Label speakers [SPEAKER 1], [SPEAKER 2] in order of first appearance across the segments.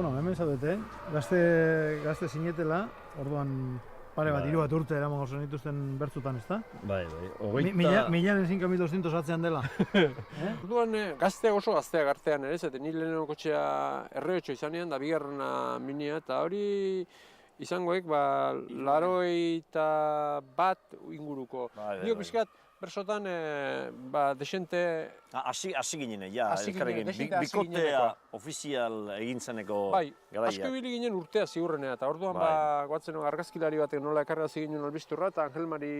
[SPEAKER 1] Bueno, hemen zaudete, gazte zinetela, orduan pare bat, hiru bat urte eramango zenituzten bertzutan, ezta?
[SPEAKER 2] Bai.
[SPEAKER 1] Milaren 5.200 atzean dela.
[SPEAKER 3] Orduan gazteak oso gazteak artean ere, zete ni lehenengo kotxea erreotxo izanean, da bigarrena minia, eta hori izangoek, larogeita bat inguruko. Dio pixkat, bersotan, desente...
[SPEAKER 2] Hasi ginen, elkarrekin, bikotea ofizial egin zeneko garaia.
[SPEAKER 3] Bai, asko ibili ginen urtea ziurrenea, eta orduan guatzen argazkilari batek nola ekarra ziginen albisturra, eta Angel Mari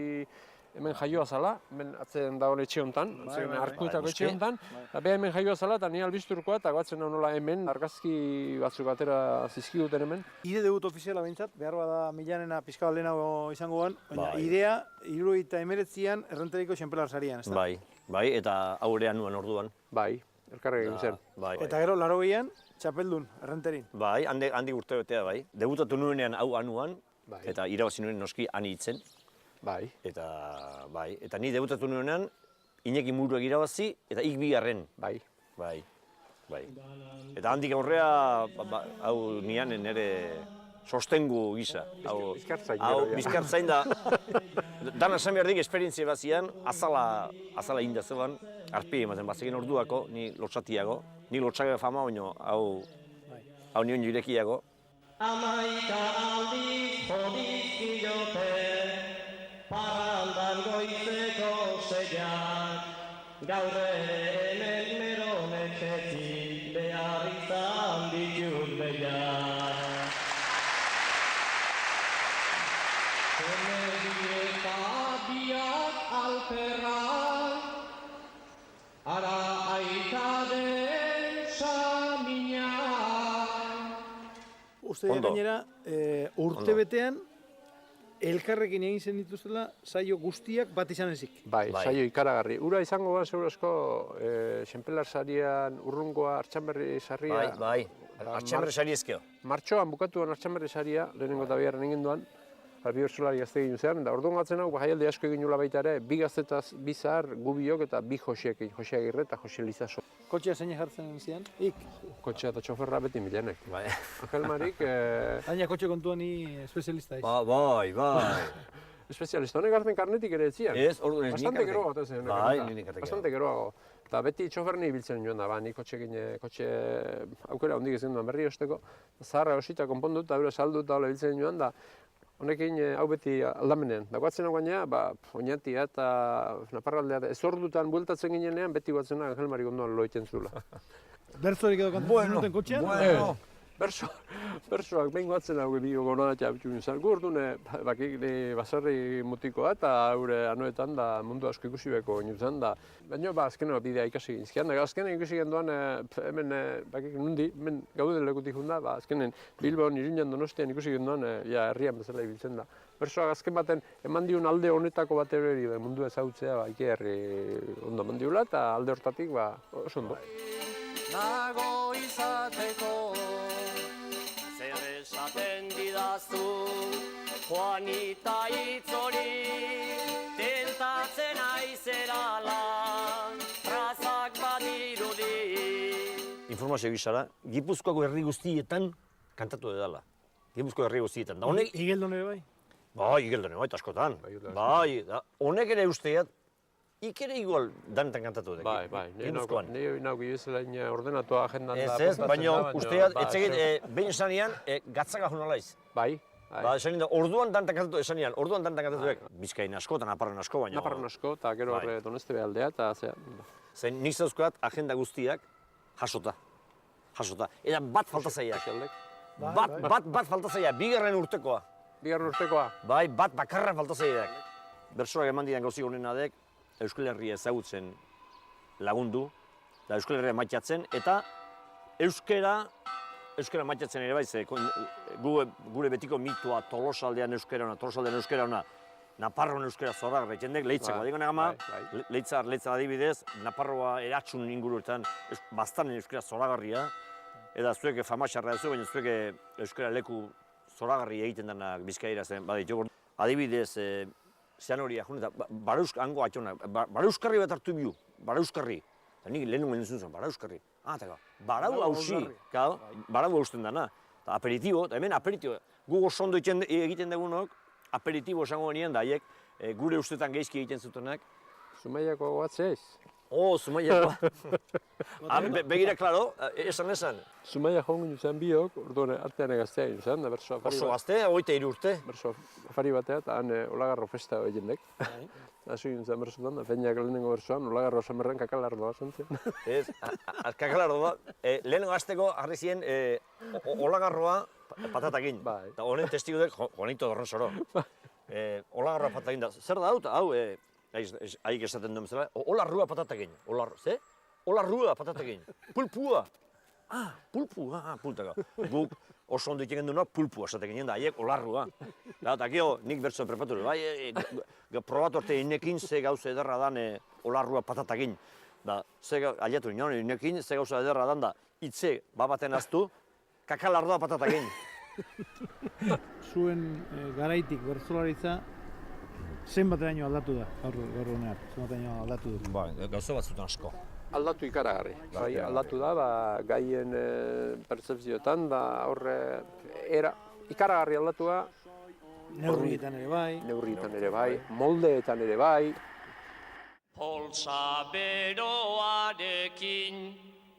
[SPEAKER 3] hemen jaioa zala, hemen atzen dagoen etxe honetan, arkuetako etxe honetan, eta beha hemen jaioa zala, eta ni albisturkoa, eta guatzen nola hemen argazki batzuk atera zizkiduten hemen.
[SPEAKER 1] Ide debut ofiziala behintzat, behar bada Milanena pixka bat lehenago izango ban, baina idea 79an Errenteriko Xenpelar sarian, ezta?
[SPEAKER 2] Bai, eta aurean nuen orduan.
[SPEAKER 3] Bai, elkarrek egin zen.
[SPEAKER 1] Eta gero, 80an, txapeldun, Errenterin.
[SPEAKER 2] Bai, handik urte betea, bai. Debutatu nuenean hau anuan, eta irabazi nuen noski ani hitzen.
[SPEAKER 3] Bai.
[SPEAKER 2] Eta ni debutatu nuenean, Iñaki Muruek irabazi, eta ik bigarren. Bai. Eta handik aurrea, hau nian nire sostengu gisa. Bizkartzain da. Dan esan behar dik, esperientzia bat zian, azala inda zeban, arpi ematen bazekin orduako, ni lotsatiago. Ni lotsaga fama, baino, hau nion jurekiago.
[SPEAKER 4] Amaika aldiz jodizkiote, parrandan goizeko zeiak, gaur ere hemen meronetxetik behar izan ditut behiak. Komedieta biak alperrak, ara aitaren saminak.
[SPEAKER 1] Uste gainera, urte betean, elkarrekin egin zen dituztela saio guztiak bat izan ezik.
[SPEAKER 3] Bai, saio ikaragarri. Ura izango ba, segurazko, Xenpelar sarian, urrungoa, Artxanberri sarria.
[SPEAKER 2] Bai, Artxanberri sari ezkeo.
[SPEAKER 3] Martxoan bukatuan Artxanberri saria, lehenengo eta biharren egin duan, bi bertsolari gazte egin zean, eta orduan gatzen hau, jaialdi asko egin nula baita ere, bi gaztetaz, bi zahar, gubiok eta bi Joseekin, Jose Agirre eta Jose Lizaso.
[SPEAKER 1] Kotxea zein jartzen zian?
[SPEAKER 3] Kotxea eta txoferra beti Milanek.
[SPEAKER 2] Bai.
[SPEAKER 3] Angel Marik...
[SPEAKER 1] Baina kotxe kontuan ni espezialista ez.
[SPEAKER 2] Bai.
[SPEAKER 3] Espezialista, honek hartzen karnetik ere etzian.
[SPEAKER 2] Ez, orduan ez nik
[SPEAKER 3] Bastante geroago eta zen.
[SPEAKER 2] Bai, nik karnetik.
[SPEAKER 3] Bastante geroago. Eta beti txoferni ibiltzen joan da, ni kotxe aukera hondik ezin duan berri osteko. Zaharra osita konpondu eta saldu eta hola ibiltzen joan da. Honekin hau beti aldamenean. Da guatzen hau gaina, Oñatia eta Naparraldea ez ordutan bueltatzen ginenean, beti guatzen Angel Mari ondoan loiten zula.
[SPEAKER 1] Bertzorik edo kantatzen zenuten kotxean?
[SPEAKER 3] Bersoak behin guatzen hau dio gonoratxa abitu nintzen. Gu orduan, basarri mutikoa eta haure anoetan da mundu asko ikusi beko nintzen da. Baina azkenean bidea ikasi gintzkian. Azkenean ikusi genduan, hemen nundi, hemen gauden lekutik junda, azkenean Bilbon, Iruñan, Donostian ikusi genduan, herrian bezala ibiltzen da. Bersoak azken baten eman diun alde honetako bat ere mundu ezagutzea, Ike herri ondo eman diula eta alde hortatik oso ondo.
[SPEAKER 4] Nago izateko zer esaten didazu, Juanita hitzori tentatzen aizerala, trazak badirudi.
[SPEAKER 2] Informazio gisara, Gipuzkoako herri guztietan kantatu edala. Gipuzkoako herri guztietan.
[SPEAKER 1] Igeldon ere bai?
[SPEAKER 2] Bai, Igeldon ere bai, askotan. Bai, honek ere usteat, ikere igual danetan kantatu dek.
[SPEAKER 3] Bai, nire nauk ibizelain ordenatua agendan da.
[SPEAKER 2] Ez, baina usteat, etzegit, behin esanean, gatzaka junalaiz.
[SPEAKER 3] Bai.
[SPEAKER 2] Esanean da, orduan danetan kantatu esanean, orduan danetan kantatu dek. Bizkain asko eta Naparren asko, baina...
[SPEAKER 3] Naparren asko, eta gero Doneste behaldea, eta zea...
[SPEAKER 2] Zer, nik zauzkoat agenda guztiak jasota. Eta bat falta zaiak. Bat falta zaiak, bigarren urtekoa.
[SPEAKER 3] Bigarren urtekoa?
[SPEAKER 2] Bai, bat bakarra falta zaiak. Bersoak eman dian gauzik honena dek, Euskal Herria ezagutzen lagundu, eta Euskal Herria maitatzen, eta euskara maitatzen ere bai, ze gure betiko mitua Tolosaldean euskara ona, Naparroan euskara zoragarra egiten lehitzako. Badiko negama, leitza adibidez, Naparroa eratxun inguruetan bastanen euskara zoragarria, eta zuek famatxarra duzu, baina zuek euskara leku zoragarri egiten denak Bizkaira zen, baditu. Adibidez, zean hori ahun eta hango atxona, barauskarri bat hartu biu, barauskarri. Eta nik lehenu menen zuen, barauskarri. Eta barau hausi, barau hausten dana. Eta aperitibo, eta hemen aperitibo. Gu oso ondo egiten dugunok, aperitibo esango genien da, haiek gure ustetan geizki egiten zutenak.
[SPEAKER 3] Zumaiako goatzea ez?
[SPEAKER 2] Zumaiakoa. Begira, klaro, esan.
[SPEAKER 3] Zumaia joan ginen zen biok, orduan artean egaztea ginen zen, da berso afari
[SPEAKER 2] Oso gazte, 23 urte.
[SPEAKER 3] Berso afari batea, eta han olagarro festa egin dek. Hasi ginen zen bersotan, da feinak lehenengo bersoan, olagarro samerren kakalardoa zentzen.
[SPEAKER 2] Ez, kakalardoa, lehenengo gazteko harri ziren olagarroa patatakin. Eta honen testigu dek, Juanito Dorronsoro. Olagarroa patatakin da. Zer da hau, haik esaten duen bezala, olarrua patatakin. Ze? Olarrua patatakin. Pulpua. Pulpua, pultaka. Guk oso ondo iten genduna pulpua esatekin da, haiek olarrua. Eta gero, nik bertso prepatu dut, probatu arte inekin ze gauza ederra dan olarrua patatakin. Aliatu nion, inekin ze gauza ederra dan da, hitze baten aztu, kakalardoa patatakin.
[SPEAKER 1] Zuen garaitik bertsolaritza zenbateraino aldatu da gaur honean? Zenbateraino aldatu du?
[SPEAKER 2] Gauza batzutan asko.
[SPEAKER 3] Aldatu ikaragarri. Aldatu da, gaien pertzepzioetan, horre ikaragarri aldatu da.
[SPEAKER 1] Neurrietan ere bai.
[SPEAKER 3] Neurrietan ere bai, moldeetan ere bai.
[SPEAKER 4] Poltsa beroarekin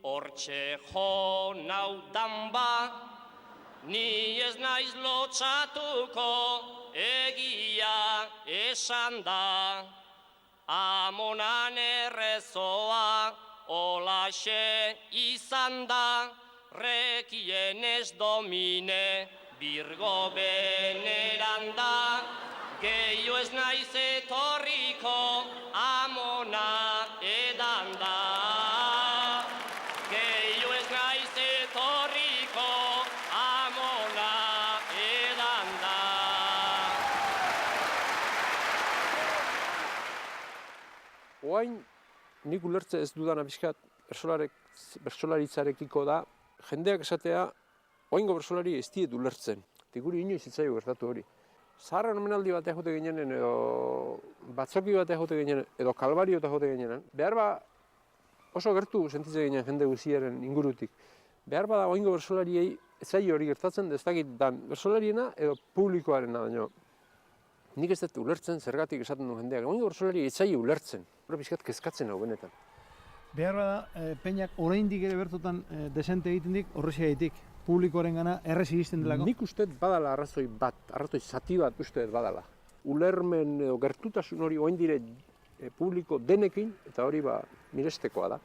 [SPEAKER 4] hortxe jo nautan ba, ni ez naiz lotsatuko egia esan da. Amonan errezoa olaxe izan da, rekien ez domine birgo beneran da. Gehiu ez naiz etorriko amona edan da. Gehiu ez naiz etorriko amona edan da.
[SPEAKER 3] Oain, nik ulertze ez dudan abiskat bertsolaritzarekiko da, jendeak esatea, oaingo bertsolari ez diet ulertzen. Guri inoiz hitzaio gertatu hori. Zaharren omenaldi bat egote ginen, edo batzoki bat egote ginen, edo kalbario bat egote ginen, behar oso gertu sentitzen ginen jende guziaren ingurutik. Behar bada oaingo bertsolariei ez zaio hori gertatzen, ez dakit dan bertsolariena edo publikoarena daño. Nik ez dut ulertzen, zergatik esaten du jendeak. Oaingo bertsolari ez zaio ulertzen. Hora pixkat kezkatzen hau benetan.
[SPEAKER 1] Behar bada, peinak oraindik ere bertotan desente egiten dik, horreziaitik. Publikoaren gana errez iristen delako?
[SPEAKER 3] Nik uste badala arrazoi zati bat uste badala. Ulermen edo gertutasun hori oain dire publiko denekin, eta hori mirestekoa da.